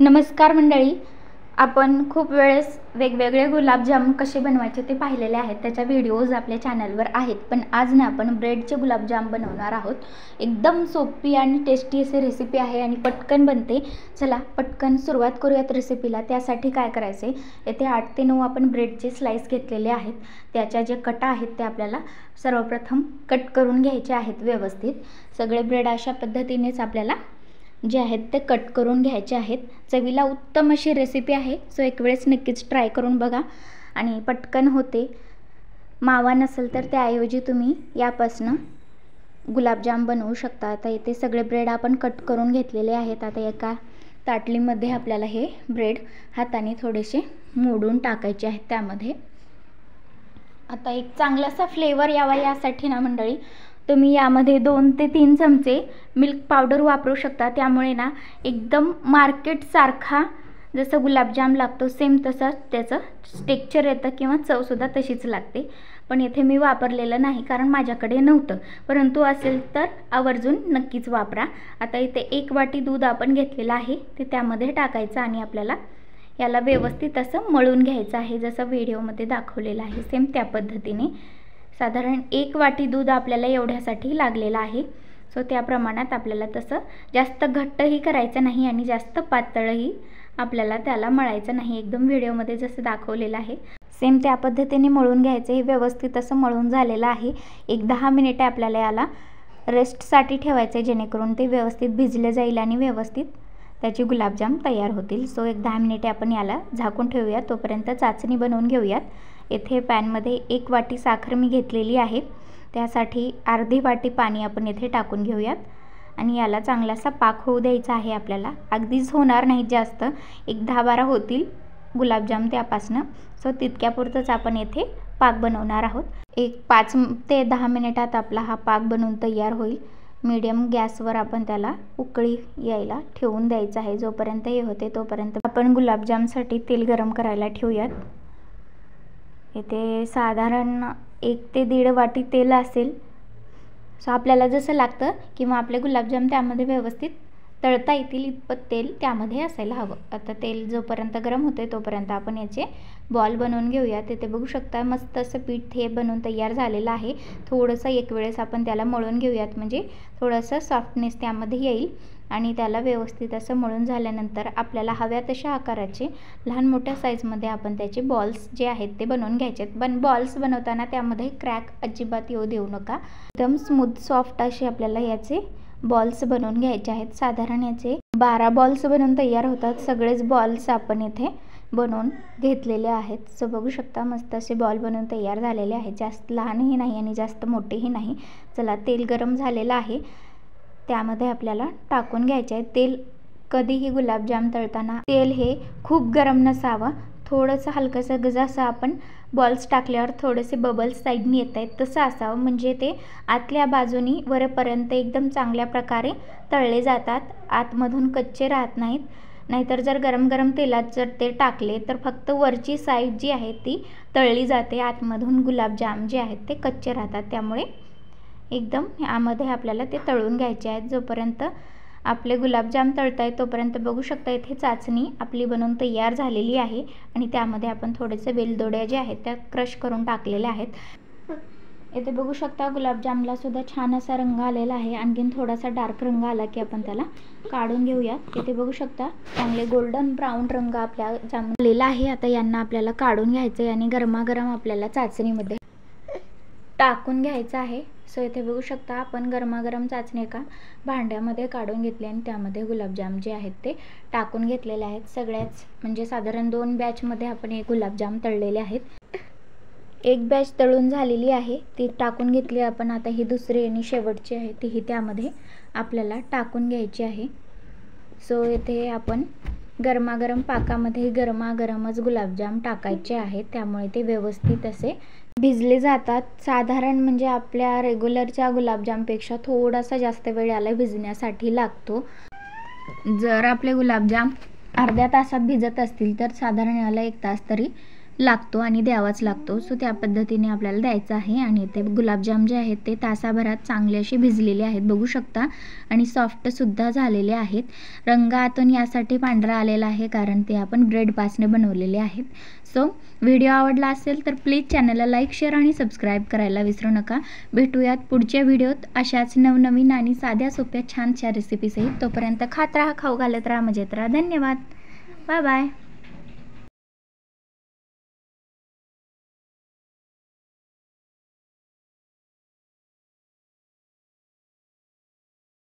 नमस्कार मंडळी, आपण खूप वेळेस वेगवेगळे गुलाबजाम कसे बनवायचे ते पाहिलेले आहेत. त्याच्या व्हिडिओज आपल्या चॅनलवर आहेत. पण आज ना आपण ब्रेडचे गुलाबजाम बनवणार आहोत. एकदम सोपी आणि टेस्टी अशी रेसिपी आहे आणि पटकन बनते. चला पटकन सुरुवात करूयात रेसिपीला. त्यासाठी काय करायचे, येथे 8 ते 9 आपण ब्रेडचे स्लाइस घेतलेले आहेत. त्याच्या जे कटा आहेत ते आपल्याला सर्वप्रथम कट करून घ्यायचे आहेत व्यवस्थित. सगळे ब्रेड अशा पद्धतीनेच आपल्याला जे आहेत ते कट करून घ्यायचे आहेत. चवीला उत्तम अशी रेसिपी आहे. सो एक वेळेस नक्कीच ट्राय करून बघा आणि पटकन होते. मावा नसेल तर त्याऐवजी तुम्ही यापासून गुलाबजाम बनवू शकता. आता इथे सगळे ब्रेड आपण कट करून घेतलेले आहेत. आता एका ताटलीमध्ये आपल्याला हे ब्रेड हाताने थोडेसे मोडून टाकायचे आहेत त्यामध्ये. आता एक चांगलासा फ्लेवर यावा यासाठी ना मंडळी, तुम्ही यामध्ये 2 ते 3 चमचे मिल्क पावडर वापरू शकता. त्यामुळे ना एकदम मार्केटसारखा जसं गुलाबजाम लागतो सेम तसंच त्याचं टेक्स्चर येतं किंवा चवसुद्धा तशीच लागते. पण इथे मी वापरलेलं नाही कारण माझ्याकडे नव्हतं, परंतु असेल तर आवर्जून नक्कीच वापरा. आता इथे 1 वाटी दूध आपण घेतलेलं आहे ते त्यामध्ये टाकायचं आणि आपल्याला याला व्यवस्थित असं मळून घ्यायचं आहे. जसं व्हिडिओमध्ये दाखवलेलं आहे सेम त्या पद्धतीने. साधारण 1 वाटी दूध आपल्याला एवढ्यासाठी लागलेलं आहे. सो त्या प्रमाणात आपल्याला तसं जास्त घट्टही करायचं नाही आणि जास्त पातळही आपल्याला त्याला मळायचं नाही. एकदम व्हिडिओमध्ये जसं दाखवलेलं आहे सेम त्या पद्धतीने मळून घ्यायचं. हे व्यवस्थित असं मळून झालेलं आहे. एक 10 मिनिटे आपल्याला याला रेस्टसाठी ठेवायचं जेणेकरून ते व्यवस्थित भिजलं जाईल आणि व्यवस्थित त्याचे गुलाबजाम तयार होतील. सो एक 10 मिनिटे आपण याला झाकून ठेवूया. तोपर्यंत चाचणी बनवून घेऊयात. येथे पॅनमध्ये 1 वाटी साखर मी घेतलेली आहे. त्यासाठी अर्धी वाटी पाणी आपण येथे टाकून घेऊयात आणि याला चांगलासा पाक होऊ द्यायचा आहे आपल्याला. अगदीच होणार नाही जास्त, एक 10-12 होतील गुलाबजाम त्यापासनं. सो तितक्यापुरतंच आपण येथे पाक बनवणार आहोत. एक 5 ते 10 मिनिटात आपला हा पाक बनवून तयार होईल. मीडियम गॅसवर आपण त्याला उकळी यायला ठेवून द्यायचं आहे. जोपर्यंत हे होते तोपर्यंत आपण गुलाबजामसाठी तेल गरम करायला ठेवूयात. इथे साधारण 1 ते 1.5 वाटी तेल असेल. सो आपल्याला जसं लागतं किंवा आपले गुलाबजाम त्यामध्ये व्यवस्थित तळता येतील इतपत तेल त्यामध्ये असायला हवं. आता तेल जोपर्यंत गरम होते तोपर्यंत आपण याचे बॉल बनवून घेऊया. तिथे बघू शकता मस्त असं पीठ हे बनवून तयार झालेलं आहे. थोडंसं एक वेळेस आपण त्याला मळून घेऊयात म्हणजे थोडंसं सॉफ्टनेस त्यामध्ये येईल आणि त्याला व्यवस्थित असं मळून झाल्यानंतर आपल्याला हव्या तशा आकाराचे लहान मोठ्या साईजमध्ये आपण त्याचे बॉल्स जे आहेत ते बनवून घ्यायचे आहेत. पण बॉल्स बनवताना त्यामध्ये क्रॅक अजिबात येऊ देऊ नका. एकदम स्मूथ सॉफ्ट असे आपल्याला याचे बॉल्स बनवून घ्यायचे आहेत. साधारण याचे 12 बॉल्स बनवून तयार होतात. सगळेच बॉल्स आपण इथे बनवून घेतलेले आहेत. सो बघू शकता मस्त असे बॉल बनवून तयार झालेले आहेत. जास्त लहानही नाही आणि जास्त मोठेही नाही. चला तेल गरम झालेलं आहे, त्यामध्ये आपल्याला टाकून घ्यायचे आहे. तेल कधीही गुलाबजाम तळताना तेल हे खूप गरम नसावं. थोडंसं हलकंसं जसं आपण बॉल्स टाकल्यावर थोडेसे बबल्स साईडनी येत आहेत तसं असावं, म्हणजे ते आतल्या बाजूनी वरपर्यंत एकदम चांगल्या प्रकारे तळले जातात, आतमधून कच्चे राहत नाहीत. नाहीतर जर गरम गरम तेलात जर ते टाकले तर फक्त वरची साईड जी आहे ती तळली जाते, आतमधून गुलाबजाम जे आहेत ते कच्चे राहतात. त्यामुळे एकदम यामध्ये आपल्याला ते तळून घ्यायचे आहेत. जोपर्यंत आपले गुलाबजाम तळताय तोपर्यंत बघू शकता इथे चाचणी आपली बनवून तयार झालेली आहे आणि त्यामध्ये आपण थोडेसे वेलदोड्या जे आहेत त्या क्रश करून टाकलेल्या आहेत. इथे बघू शकता गुलाबजामला सुद्धा छान असा रंग आलेला आहे. आणखीन थोडासा डार्क रंग आला की आपण त्याला काढून घेऊयात. इथे बघू शकता चांगले गोल्डन ब्राऊन रंग आपल्या जामून आलेला आहे. आता यांना आपल्याला काढून घ्यायचं आहे आणि गरमागरम आपल्याला चाचणीमध्ये टाकून घ्यायचं आहे. सो इथे बघू शकता आपण गरमागरम चाचणी एका भांड्यामध्ये काढून घेतली आणि त्यामध्ये गुलाबजाम जे आहेत ते टाकून घेतलेले आहेत. सगळ्याच म्हणजे साधारण 2 बॅचमध्ये आपण हे गुलाबजाम तळलेले आहेत. एक बॅच तळून झालेली आहे ती टाकून घेतली आपण. आता ही दुसरी आणि शेवटची आहे तीही त्यामध्ये आपल्याला टाकून घ्यायची आहे. सो इथे आपण गरमागरम पाकामध्ये गरमागरमच गुलाबजाम टाकायचे आहेत, त्यामुळे ते व्यवस्थित असे भिजले जातात. साधारण म्हणजे आपल्या रेग्युलरच्या गुलाबजामपेक्षा थोडासा जास्त वेळ याला भिजण्यासाठी लागतो. जर आपले गुलाबजाम अर्ध्या तासात भिजत असतील तर साधारण याला 1 तास तरी लागतो आणि द्यावाच लागतो. सो त्या पद्धतीने आपल्याला द्यायचं आहे. आणि ते गुलाबजाम जे आहेत ते तासाभरात चांगले असे भिजलेले आहेत बघू शकता आणि सॉफ्टसुद्धा झालेले आहेत. रंग आतून यासाठी पांढरा आलेला आहे कारण ते आपण ब्रेडपासने बनवलेले आहेत. सो व्हिडिओ आवडला असेल तर प्लीज चॅनलला लाईक, शेअर आणि सबस्क्राईब करायला विसरू नका. भेटूयात पुढच्या व्हिडिओत अशाच नवनवीन आणि साध्या सोप्या छानशा रेसिपीसहित. तोपर्यंत खात राहा, खाऊ घालत राहा, मजेत राहा. धन्यवाद. Bye bye.